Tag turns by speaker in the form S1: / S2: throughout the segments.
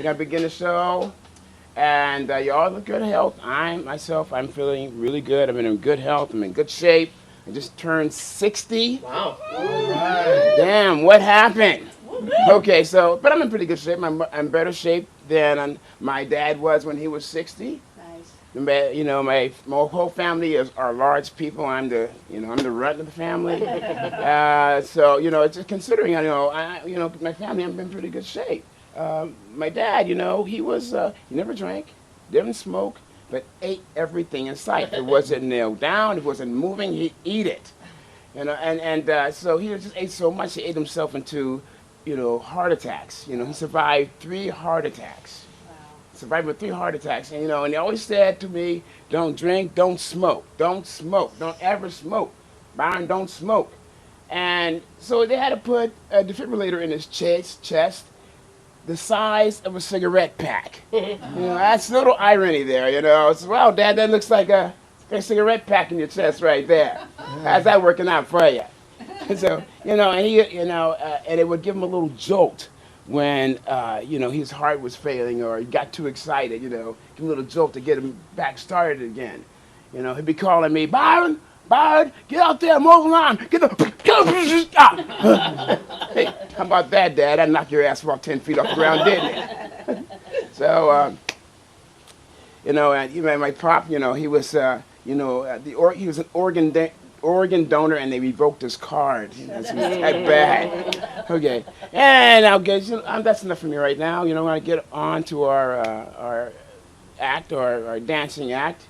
S1: We're gonna begin the show, and you all in good health. I'm feeling really good. I'm in good health. I'm in good shape. I just turned 60.
S2: Wow.
S3: Right.
S1: Damn, what happened? Okay, but I'm in pretty good shape. I'm better shape than my dad was when he was 60.
S4: Nice.
S1: My whole family are large people. I'm the runt of the family. It's just considering, my family, I'm in pretty good shape. My dad, he never drank, didn't smoke, but ate everything in sight. If it wasn't nailed down, if it wasn't moving, he'd eat it. So he just ate so much, he ate himself into, heart attacks. He survived 3 heart attacks.
S4: Wow.
S1: Survived with 3 heart attacks. And he always said to me, don't drink, don't smoke, don't ever smoke. Byron, don't smoke. And so they had to put a defibrillator in his chest the size of a cigarette pack. That's a little irony there, It's, wow, Dad, that looks like a cigarette pack in your chest right there. How's that working out for you? So, and it would give him a little jolt when, his heart was failing or he got too excited, give him a little jolt to get him back started again. He'd be calling me, Byron, get out there, mow the lawn, get the, Hey, how about that, Dad? I knocked your ass about 10 feet off the ground, didn't it? So, and my pop, he was, he was an organ donor, and they revoked his card. So it was that bad. Okay, and that's enough for me right now. We're gonna get on to our act, or our dancing act.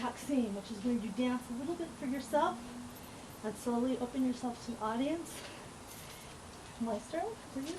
S2: taxing, which is where you dance a little bit for yourself and slowly open yourself to the audience. Maestro, please.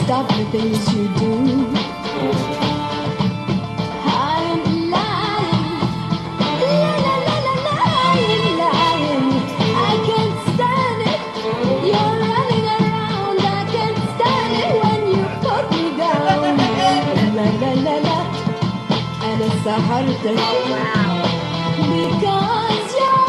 S3: Stop the things you do. I'm lying, lying. I can't stand it. You're running around. I can't stand it. fuerte. Because you're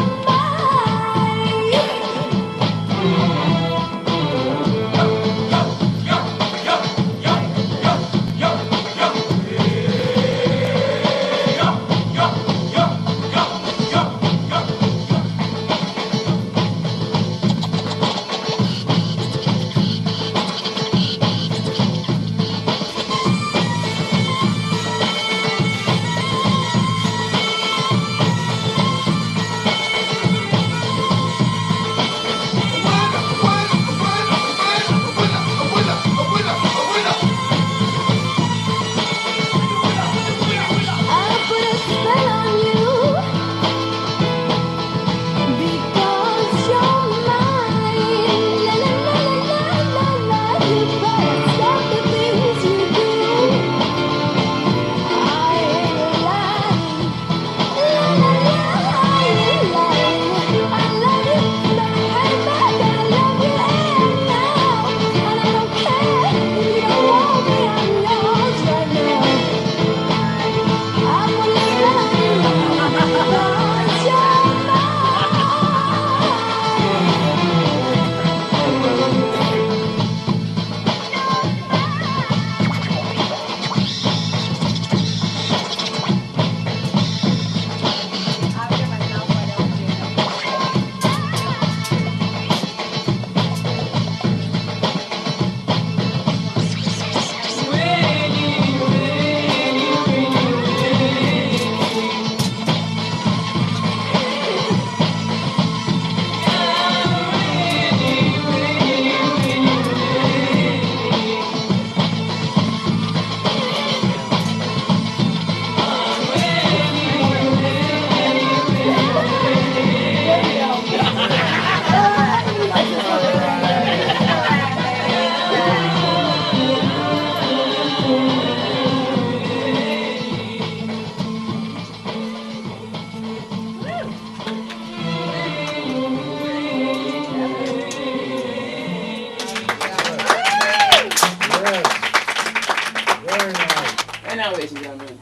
S1: And now, ladies and gentlemen,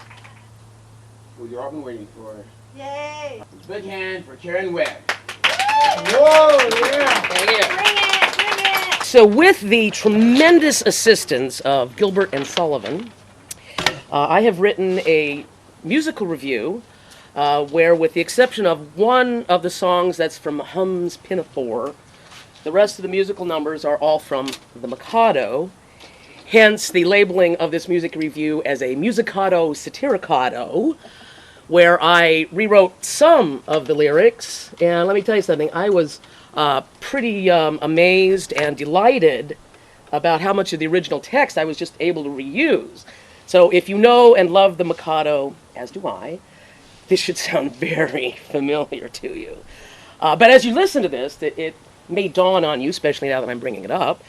S1: who you've all been waiting for.
S2: Yay!
S1: Big hand for Carin Webb.
S4: Whoa, yeah.
S1: Thank you.
S2: Bring it! Bring it!
S5: So with the tremendous assistance of Gilbert and Sullivan, I have written a musical review where, with the exception of one of the songs that's from Hum's Pinafore, the rest of the musical numbers are all from the Mikado, hence the labeling of this music review as a musicado satiricado, where I rewrote some of the lyrics. And let me tell you something, I was pretty amazed and delighted about how much of the original text I was just able to reuse. So if you know and love the Mikado, as do I, this should sound very familiar to you. But as you listen to this, it may dawn on you, especially now that I'm bringing it up,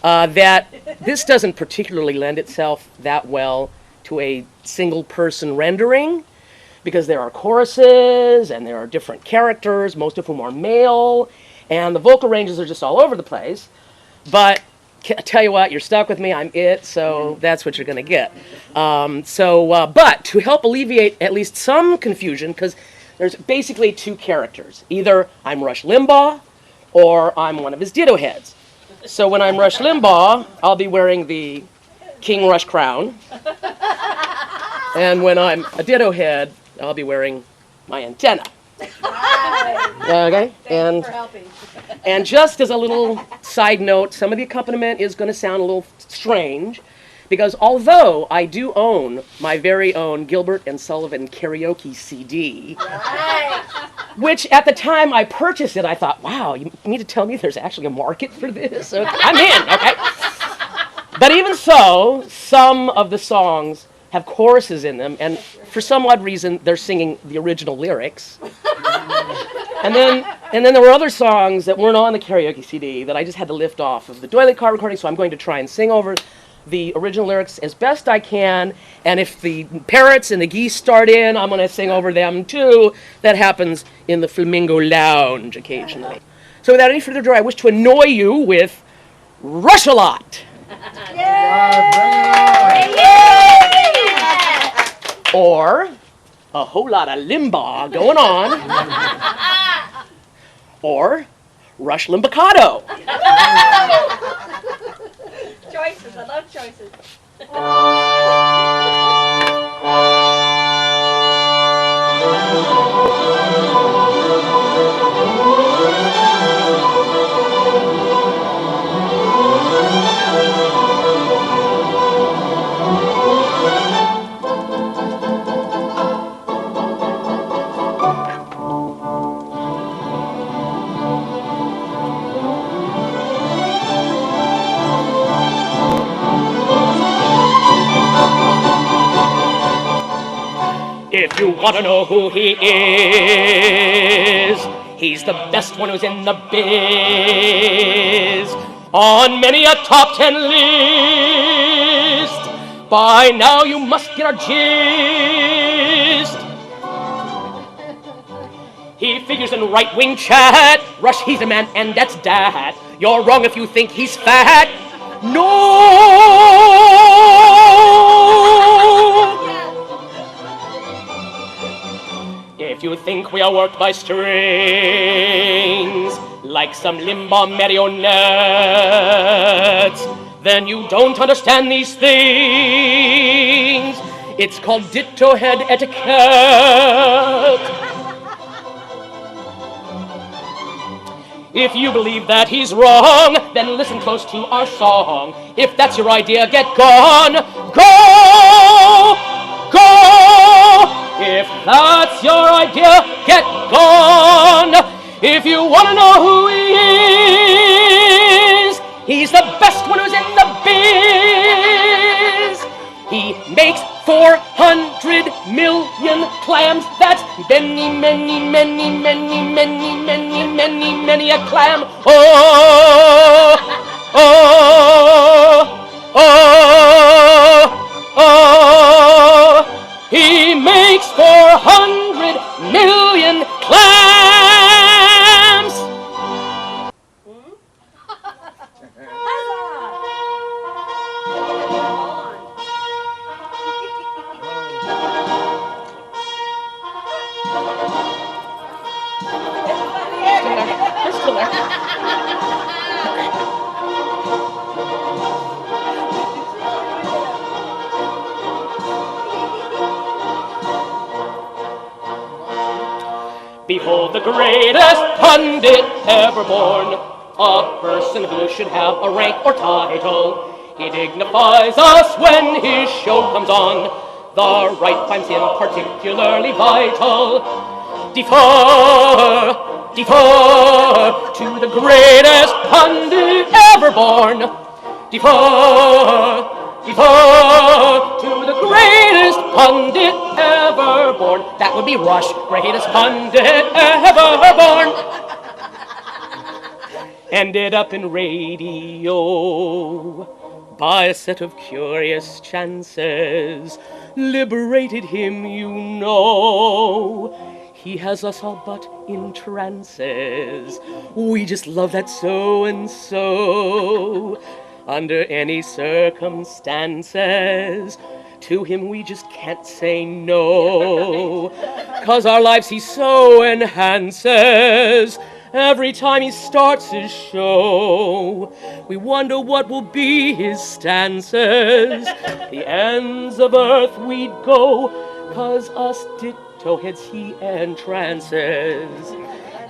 S5: that this doesn't particularly lend itself that well to a single-person rendering, because there are choruses, and there are different characters, most of whom are male, and the vocal ranges are just all over the place. But I tell you what, you're stuck with me, I'm it, so that's what you're going to get. But to help alleviate at least some confusion, because there's basically two characters. Either I'm Rush Limbaugh, or I'm one of his ditto heads. So when I'm Rush Limbaugh, I'll be wearing the King Rush crown. And when I'm a ditto head, I'll be wearing my antenna. Okay? And just as a little side note, some of the accompaniment is going to sound a little strange, because although I do own my very own Gilbert and Sullivan karaoke CD, which at the time I purchased it, I thought, wow, you mean to tell me there's actually a market for this? Okay, I'm in, okay? But even so, some of the songs have choruses in them, and for some odd reason, they're singing the original lyrics. And then there were other songs that weren't on the karaoke CD that I just had to lift off of the doily car recording, so I'm going to try and sing over the original lyrics as best I can, and if the parrots and the geese start in, I'm going to sing over them too. That happens in the Flamingo Lounge occasionally. So without any further ado, I wish to annoy you with Rushalot. Or a whole lot of limbaugh going on, or Rush Limbicado.
S2: Choices, I love choices.
S5: If you want to know who he is, he's the best one who's in the biz. On many a top 10 list, by now you must get our gist. He figures in right-wing chat. Rush, he's a man, and that's dat. You're wrong if you think he's fat. No! If you think we are worked by strings, like some Limbaugh marionettes, then you don't understand these things. It's called ditto head etiquette. If you believe that he's wrong, then listen close to our song. If that's your idea, get gone. Go! Go! If that's your idea, get gone. If you want to know who he is, he's the best one who's in the biz. He makes 400 million clams. That's many, many, many, many, many, many, many, many a clam. Oh, oh, oh, oh. He makes 400 million clams. They're still there. Behold the greatest pundit ever born, a person who should have a rank or title. He dignifies us when his show comes on. The right finds him particularly vital. Defer, defer to the greatest pundit ever born. Defer, defer to the greatest pundit ever born. That would be Rush, greatest pundit ever born. Ended up in radio by a set of curious chances. Liberated him, you know. He has us all but in trances. We just love that so-and-so. Under any circumstances, to him we just can't say no. 'Cause our lives he so enhances. Every time he starts his show, we wonder what will be his stances. The ends of earth we'd go, 'cause us ditto heads he entrances.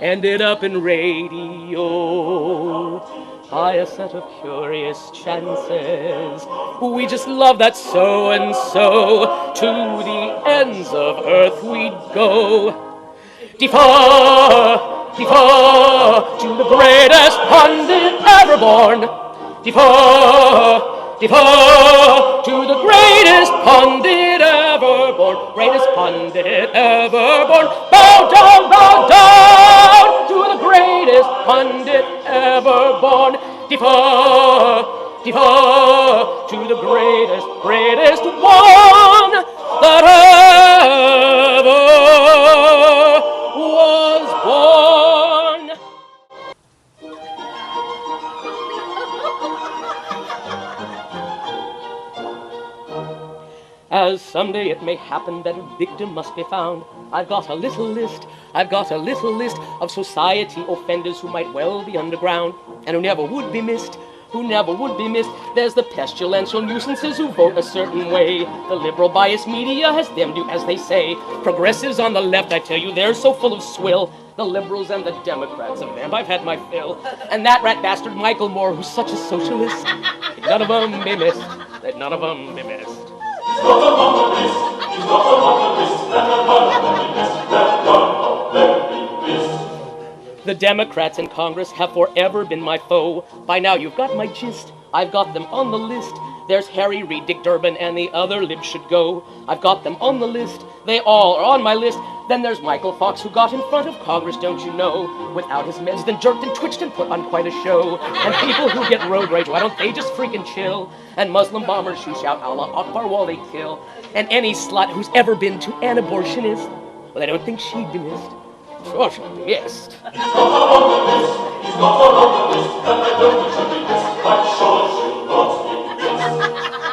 S5: Ended up in radio by a set of curious chances. We just love that so-and-so. To the ends of earth we'd go. Defer, defer to the greatest pundit ever born. Defer, defer to the greatest pundit ever born. Greatest pundit ever born. Bow down to the greatest pundit ever born. Defer, defer to the greatest, greatest one that ever was born. as someday it may happen that a victim must be found. I've got a little list of society offenders who might well be underground, and who never would be missed. There's the pestilential nuisances who vote a certain way. The liberal bias media has them do as they say. Progressives on the left, I tell you, they're so full of swill. The liberals and the Democrats of them, I've had my fill. And that rat bastard Michael Moore, who's such a socialist, none of them be missed. Let none of them be missed.
S6: He's not among the list. He's not among the list. Let none of them be missed. Let none of them be missed.
S5: The Democrats in Congress have forever been my foe. By now you've got my gist. I've got them on the list. There's Harry Reid, Dick Durbin, and the other libs should go. I've got them on the list. They all are on my list. Then there's Michael Fox, who got in front of Congress, don't you know? Without his meds, then jerked and twitched and put on quite a show. And people who get road rage, why don't they just freaking chill? And Muslim bombers who shout Allah Akbar while they kill. And any slut who's ever been to an abortionist, well, I don't think she'd be missed. Sure she'd be missed.
S6: He's not among the list. He's not among the list. And I don't think she'll be missed. I'm sure she'll not be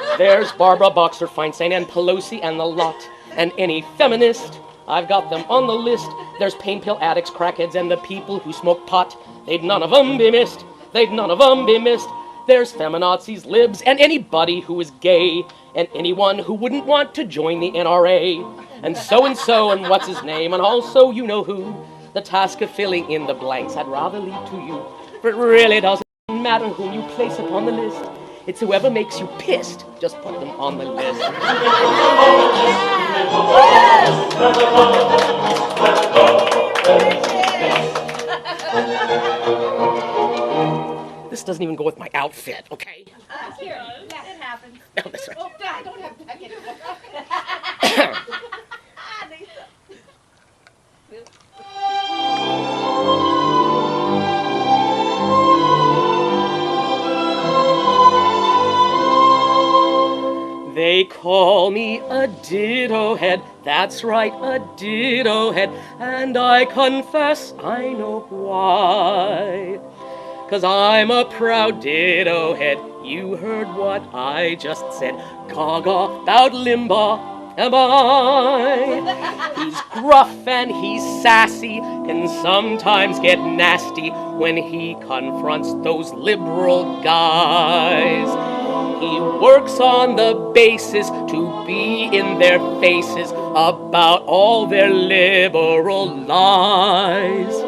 S6: missed.
S5: There's Barbara Boxer Feinstein and Pelosi and the lot. And any feminist, I've got them on the list. There's pain pill addicts, crackheads, and the people who smoke pot. They'd none of them be missed. They'd none of them be missed. There's feminazis, libs, and anybody who is gay, and anyone who wouldn't want to join the NRA. And what's his name, and also you know who. The task of filling in the blanks I'd rather leave to you. For it really doesn't matter whom you place upon the list. It's whoever makes you pissed. Just put them on the list. This doesn't even go with my outfit, okay?
S2: Here, it happens.
S5: Oh, that's right.
S2: Oh, I don't have to get
S5: They call me a ditto head, that's right, a ditto head, and I confess I know why. 'Cause I'm a proud ditto head, you heard what I just said, gaga about Limbaugh am I. He's gruff and he's sassy, can sometimes get nasty when he confronts those liberal guys. He works on the basis to be in their faces about all their liberal lies.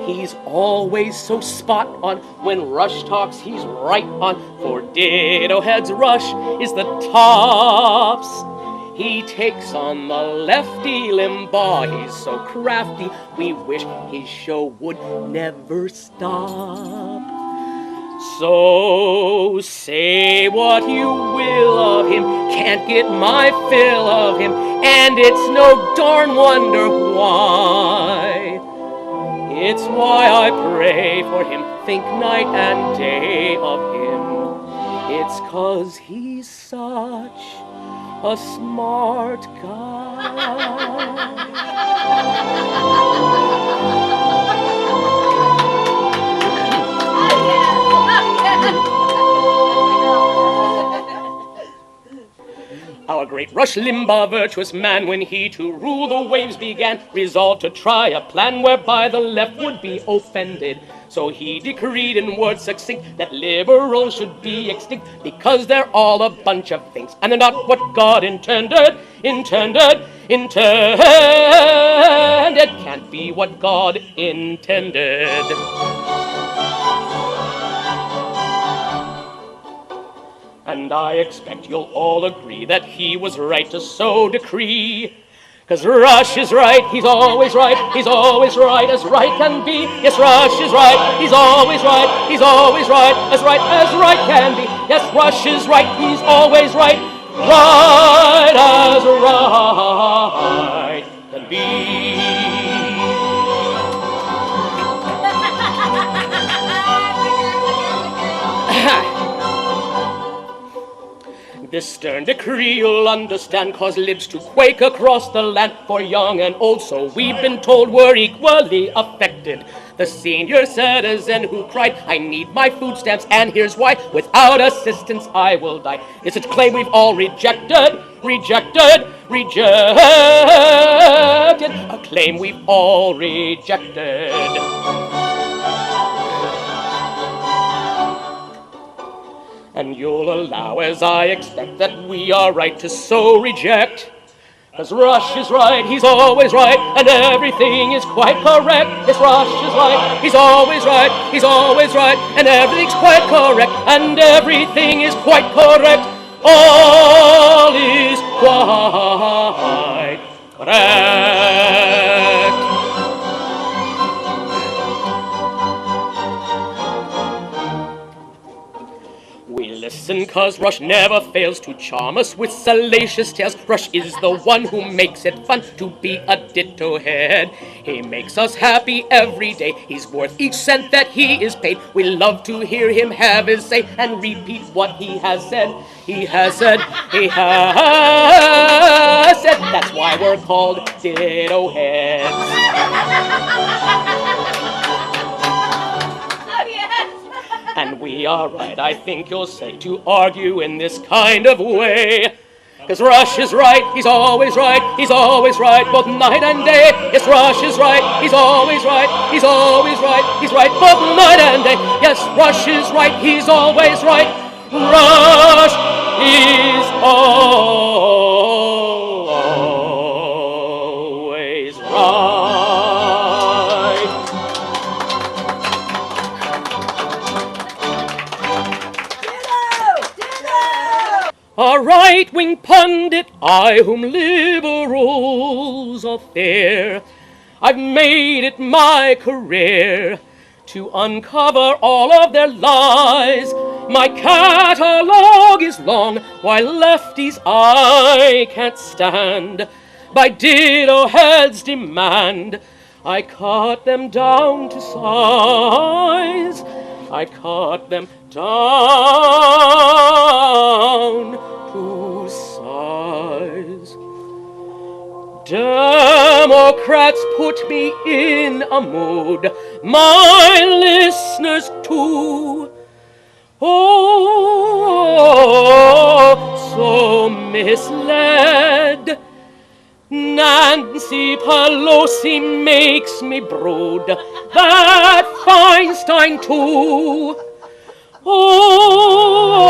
S5: He's always so spot on. When Rush talks, he's right on. For ditto heads, Rush is the tops. He takes on the lefty Limbaugh. He's so crafty, we wish his show would never stop. So say what you will of him, can't get my fill of him, and it's no darn wonder why. It's why I pray for him, think night and day of him. It's 'cause he's such a smart guy. Our great Rush Limbaugh, virtuous man, when he to rule the waves began, resolved to try a plan whereby the left would be offended. So he decreed in words succinct that liberals should be extinct, because they're all a bunch of things, and they're not what God intended. It can't be what God intended. And I expect you'll all agree that he was right to so decree. 'Cause Rush is right, he's always right as right can be. Yes, Rush is right, he's always right as right can be. Yes, Rush is right, he's always right as right can be. This stern decree you'll understand caused libs to quake across the land, for young and old, so we've been told, were equally affected. rejected. The senior citizen who cried, I need my food stamps, and here's why. Without assistance, I will die. It's a claim we've all rejected, rejected, rejected. A claim we've all rejected. And you'll allow, as I expect, that we are right to so reject. 'Cause Rush is right, he's always right, and everything is quite correct. Yes, Rush is right, he's always right, and everything's quite correct, and everything is quite correct. All is quite correct. We listen 'cause Rush never fails to charm us with salacious tales. Rush is the one who makes it fun to be a ditto head. He makes us happy every day. He's worth each cent that he is paid. We love to hear him have his say and repeat what he has said. He has said, he has said. That's why we're called ditto heads. And we are right, I think you'll say, to argue in this kind of way. 'Cause Rush is right, he's always right, both night and day. Yes, Rush is right, he's always right, he's right, both night and day. Yes, Rush is right, he's always right. Rush is always right. A right-wing pundit, I whom liberals are fair. I've made it my career to uncover all of their lies. My catalog is long, while lefties I can't stand. By ditto heads' demand, I cut them down to size. I cut them down to size. Democrats put me in a mood, my listeners too. Oh, so misled. Nancy Pelosi makes me brood, that Feinstein too. Oh,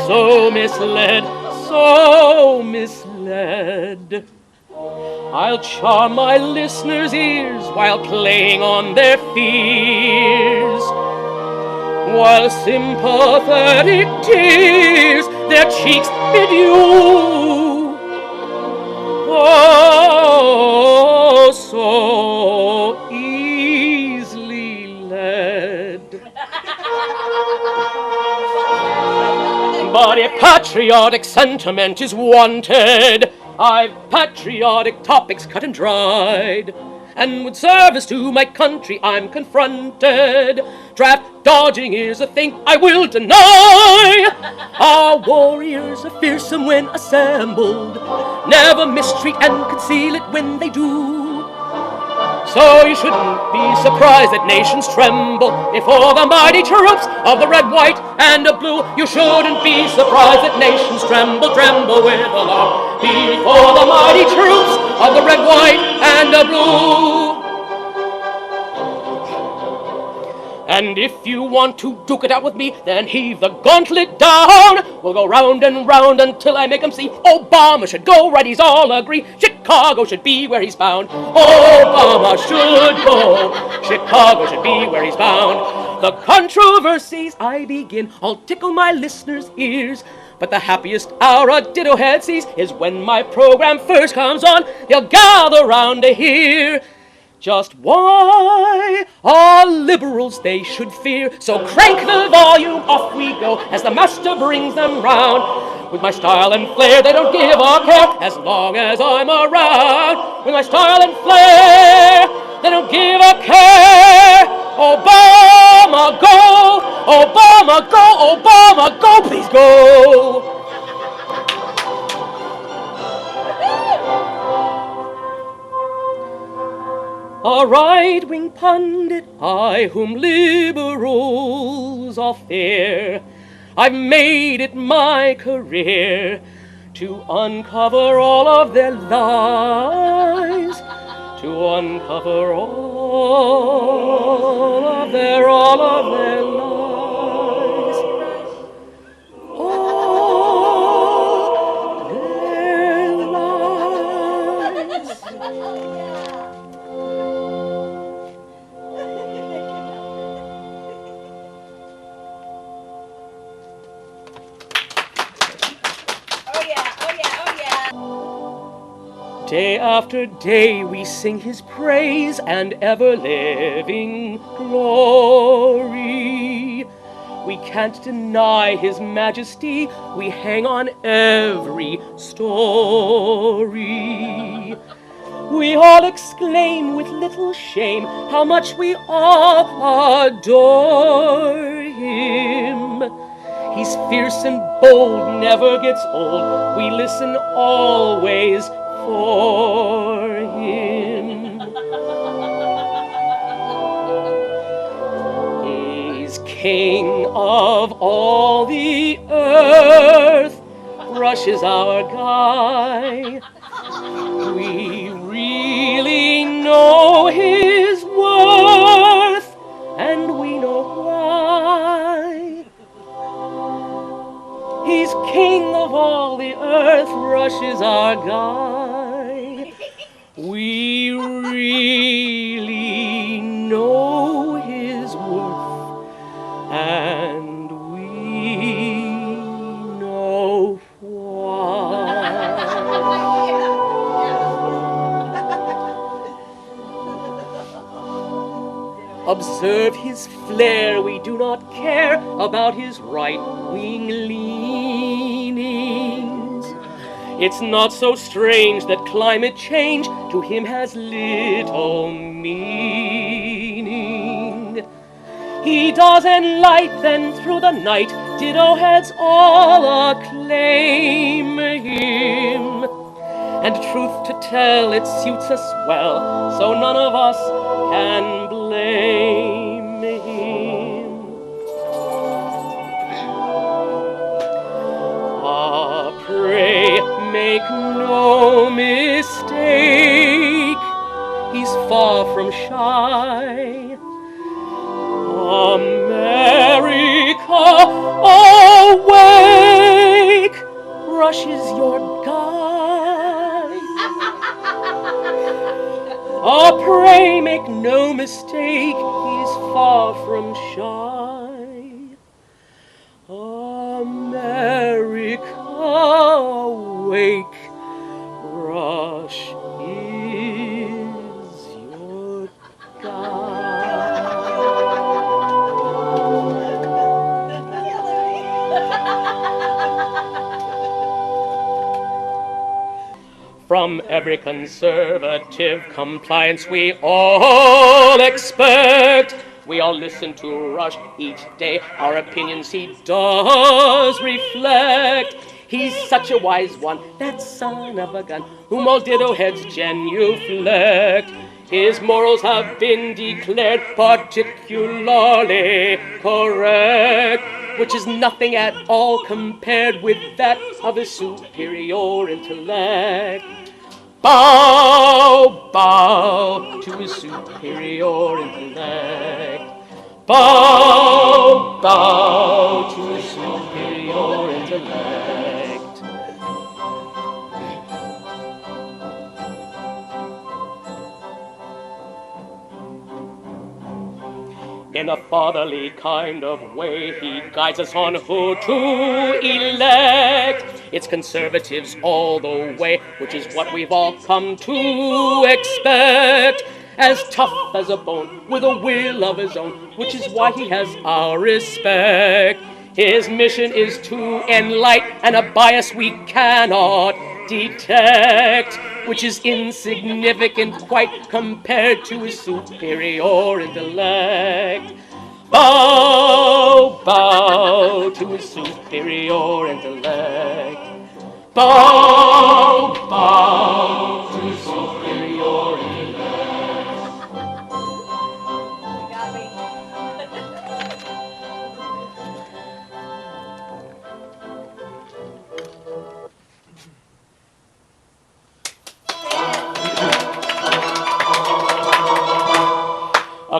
S5: so misled, so misled. I'll charm my listeners' ears while playing on their fears, while sympathetic tears their cheeks bedew. Oh, so easily led. But if patriotic sentiment is wanted, I've patriotic topics cut and dried. And with service to my country I'm confronted. Draft dodging is a thing I will deny. Our warriors are fearsome when assembled, never mistreat and conceal it when they do. So you shouldn't be surprised that nations tremble before the mighty troops of the red, white, and the blue. You shouldn't be surprised that nations tremble, tremble with alarm before the mighty troops of the red, white, and the blue. And if you want to duke it out with me, then heave the gauntlet down. We'll go round and round until I make 'em see. Obama should go, righties all agree. Chicago should be where he's bound. Obama should go. Chicago should be where he's bound. The controversies I begin all tickle my listeners' ears. But the happiest hour a ditto head sees is when my program first comes on. They'll gather round to hear just why all liberals they should fear. So crank the volume, off we go, as the master brings them round. With my style and flair, they don't give a care, as long as I'm around. With my style and flair, they don't give a care. Obama go, Obama go, Obama go, please go. A right-wing pundit, I whom liberals all fear. I've made it my career to uncover all of their lies, to uncover all of their lies. All their lies. Day after day we sing his praise and ever-living glory. We can't deny his majesty, we hang on every story. We all exclaim with little shame how much we all adore him. He's fierce and bold, never gets old. We listen always for him. He's king of all the earth. Rush is our guy. We really know his worth, and we know why. He's king of all the earth, Rush is our guy. We really know his worth, and we know why. Observe his flair, we do not care about his right-wing leanings. It's not so strange that climate change to him has little meaning. He does enlighten through the night, ditto heads all acclaim him. And truth to tell, it suits us well, so none of us can blame him. Ah, pray make no mistake, he's far from shy. America, awake! Rush is your guy. Oh, pray make no mistake, he's far from shy. America, awake! Rush is your guy. From every conservative compliance we all expect. We all listen to Rush each day. Our opinions he does reflect. He's such a wise one, that son of a gun, whom all ditto heads genuflect. His morals have been declared particularly correct, which is nothing at all compared with that of his superior intellect. Bow, bow to his superior intellect. Bow, bow to his superior intellect. In a fatherly kind of way, he guides us on who to elect. It's conservatives all the way, which is what we've all come to expect. As tough as a bone, with a will of his own, which is why he has our respect. His mission is to enlighten, and a bias we cannot detect, which is insignificant quite compared to his superior intellect. Bow, bow to his superior intellect. Bow, bow to his superior intellect.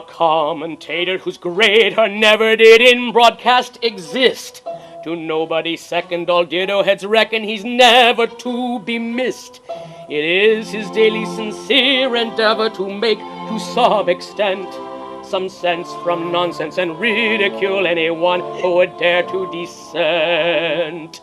S5: A commentator who's greater never did in broadcast exist. To nobody second, all ditto heads reckon he's never to be missed. It is his daily sincere endeavor to make, to some extent, some sense from nonsense and ridicule anyone who would dare to dissent.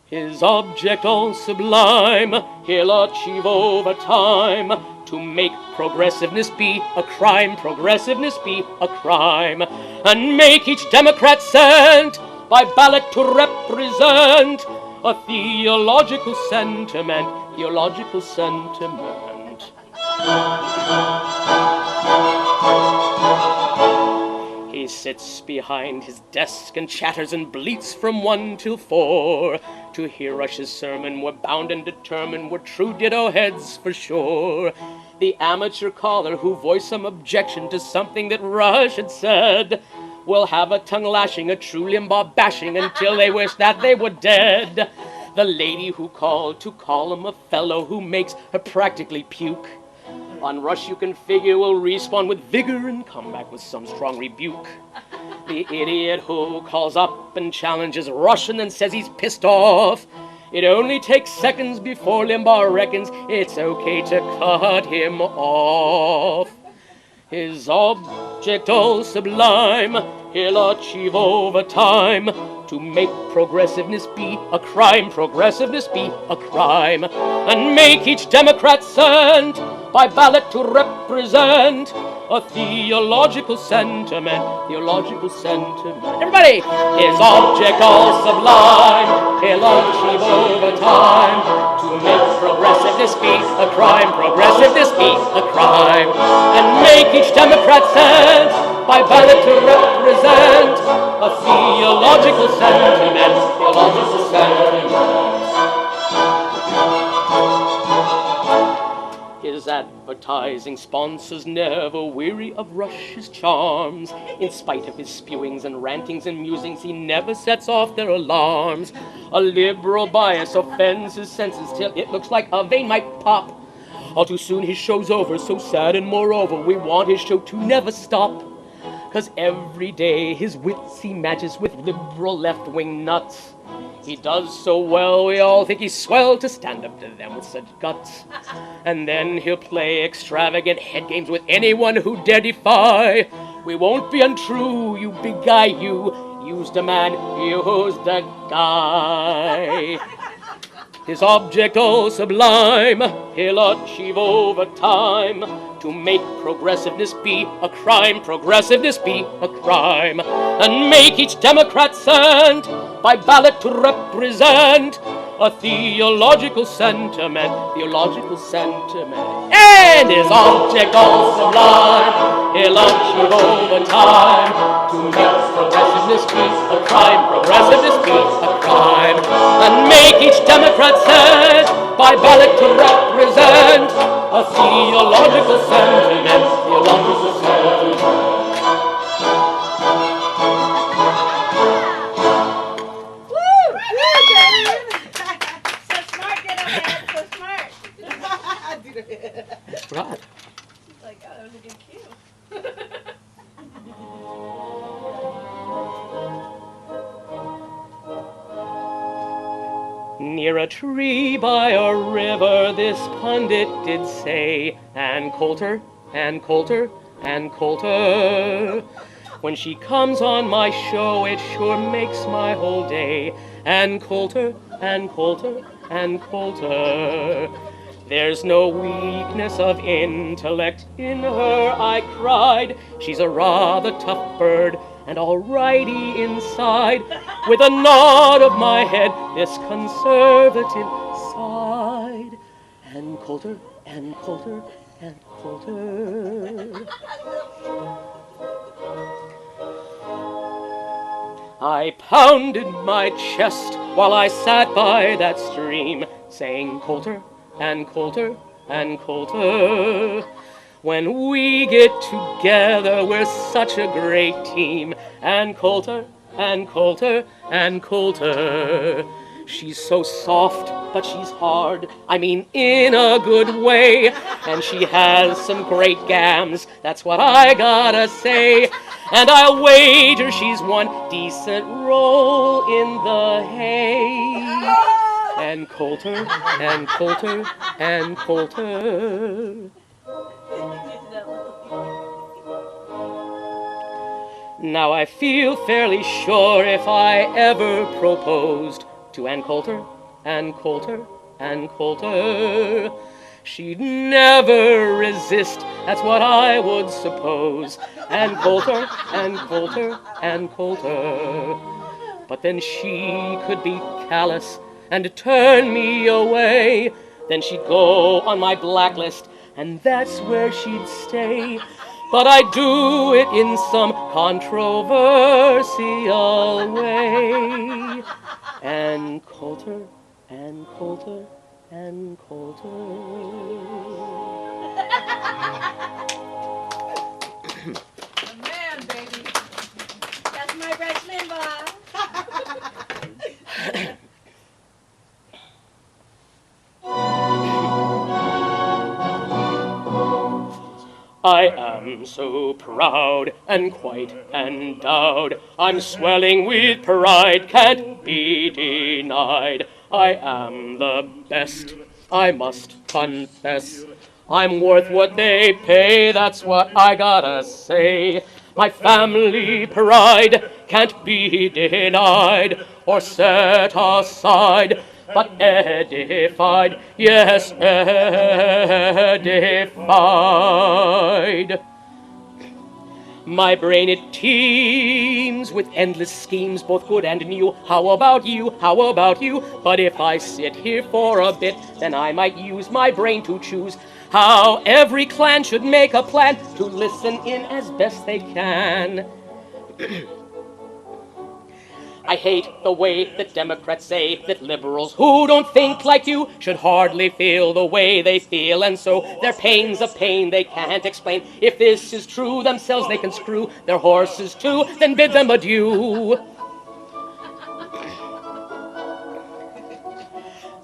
S5: His object all sublime, he'll achieve over time, to make progressiveness be a crime, progressiveness be a crime, and make each Democrat sent by ballot to represent a theological sentiment, theological sentiment. He sits behind his desk and chatters and bleats from 1 till 4. To hear Rush's sermon, we're bound and determined, we're true ditto heads for sure. The amateur caller who voiced some objection to something that Rush had said will have a tongue lashing, a true Limbaugh bashing until they wish that they were dead. The lady who called to call him a fellow who makes her practically puke. On Rush you can figure will respawn with vigor and come back with some strong rebuke. The idiot who calls up and challenges Rush and then says he's pissed off. It only takes seconds before Limbaugh reckons it's okay to cut him off. His object all sublime, he'll achieve over time, to make progressiveness be a crime, progressiveness be a crime, and make each Democrat sent by ballot to represent a theological sentiment, theological sentiment. Everybody! His object all sublime, he'll achieve over time, to make progressiveness be a crime, progressiveness be a crime, and make each Democrat sent by ballot to represent a theological sentiment, theological sentiment. His advertising sponsors never weary of Rush's charms. In spite of his spewings and rantings and musings, he never sets off their alarms. A liberal bias offends his senses till it looks like a vein might pop. All too soon his show's over, so sad, and moreover, we want his show to never stop. 'Cause every day his wits he matches with liberal left-wing nuts. He does so well, we all think he's swell to stand up to them with such guts. And then he'll play extravagant head games with anyone who dare defy. We won't be untrue, you big guy, you. Use the man, use the guy. His object all sublime, he'll achieve over time, to make progressiveness be a crime, progressiveness be a crime, and make each Democrat sent by ballot to represent a theological sentiment, theological sentiment. And his object all sublime, he'll achieve over time, to make progressiveness be a crime, progressiveness be a crime, and make each Democrat sent by ballot to represent a theological sentiment, theological sentiment. Right.
S2: Like, oh, that was a good cue.
S5: Near a tree by a river, this pundit did say, and Coulter, and Coulter, and Coulter. When she comes on my show, it sure makes my whole day. And Coulter, and Coulter, and Coulter. There's no weakness of intellect in her, I cried. She's a rather tough bird and alrighty inside. With a nod of my head, this conservative sighed. And Coulter, and Coulter, and Coulter. I pounded my chest while I sat by that stream, saying Coulter, and Coulter, and Coulter. When we get together, we're such a great team. And Coulter, and Coulter, and Coulter. She's so soft, but she's hard, I mean in a good way. And she has some great gams, that's what I gotta say. And I'll wager she's one decent roll in the hay. And Coulter, and Coulter, and Coulter. Now I feel fairly sure if I ever proposed to Ann Coulter, Ann Coulter, Ann Coulter, she'd never resist, that's what I would suppose. Ann Coulter, Ann Coulter, Ann Coulter. But then she could be callous and turn me away. Then she'd go on my blacklist, and that's where she'd stay. But I do it in some controversial way. Ann Coulter, Ann Coulter, Ann Coulter.
S7: The man, baby. That's my Rex Limbaugh.
S5: I am so proud and quite endowed. I'm swelling with pride, can't be denied. I am the best, I must confess. I'm worth what they pay, that's what I gotta say. My family pride can't be denied or set aside, but edified, yes, edified. My brain, it teems with endless schemes, both good and new. How about you? How about you? But if I sit here for a bit, then I might use my brain to choose how every clan should make a plan to listen in as best they can. I hate the way that Democrats say that liberals who don't think like you should hardly feel the way they feel, and so their pain's a pain they can't explain. If this is true, themselves they can screw their horses too, then bid them adieu.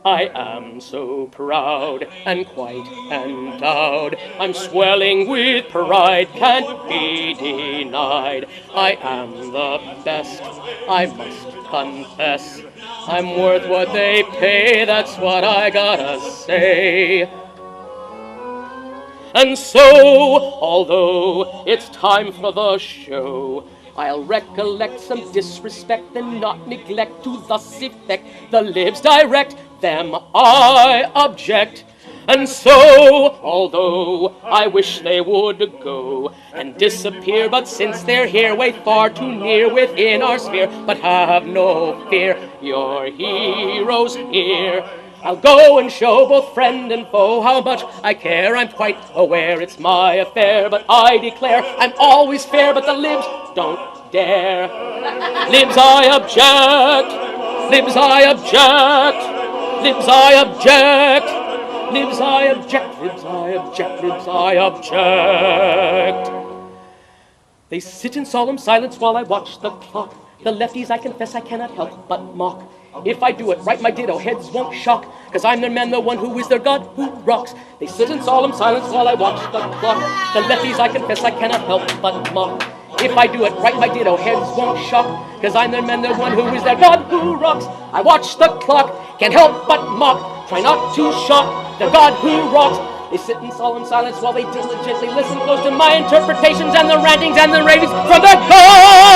S5: I am so proud and quite endowed. I'm swelling with pride, can't be denied. I am the best, I must confess. I'm worth what they pay, that's what I gotta say. And so, although it's time for the show, I'll recollect some disrespect and not neglect to thus effect the libs direct, them I object. And so, although I wish they would go and disappear, but since they're here, way far too near within our sphere, but have no fear, your heroes here. I'll go and show both friend and foe how much I care. I'm quite aware it's my affair, but I declare I'm always fair, but the libs don't dare. Libs I object, libs I object, libs I object, libs I object, libs I object, libs I object. They sit in solemn silence while I watch the clock. The lefties, I confess, I cannot help but mock. If I do it right, my ditto heads won't shock, 'cause I'm their man, the one who is their God, who rocks. They sit in solemn silence while I watch the clock. The lefties, I confess, I cannot help but mock. If I do it right, my ditto heads won't shock, 'cause I'm their man, the one who is their God, who rocks. I watch the clock, can't help but mock. Try not to shock the God who rocks. They sit in solemn silence while they diligently listen close to my interpretations and the rantings and the ravings from the God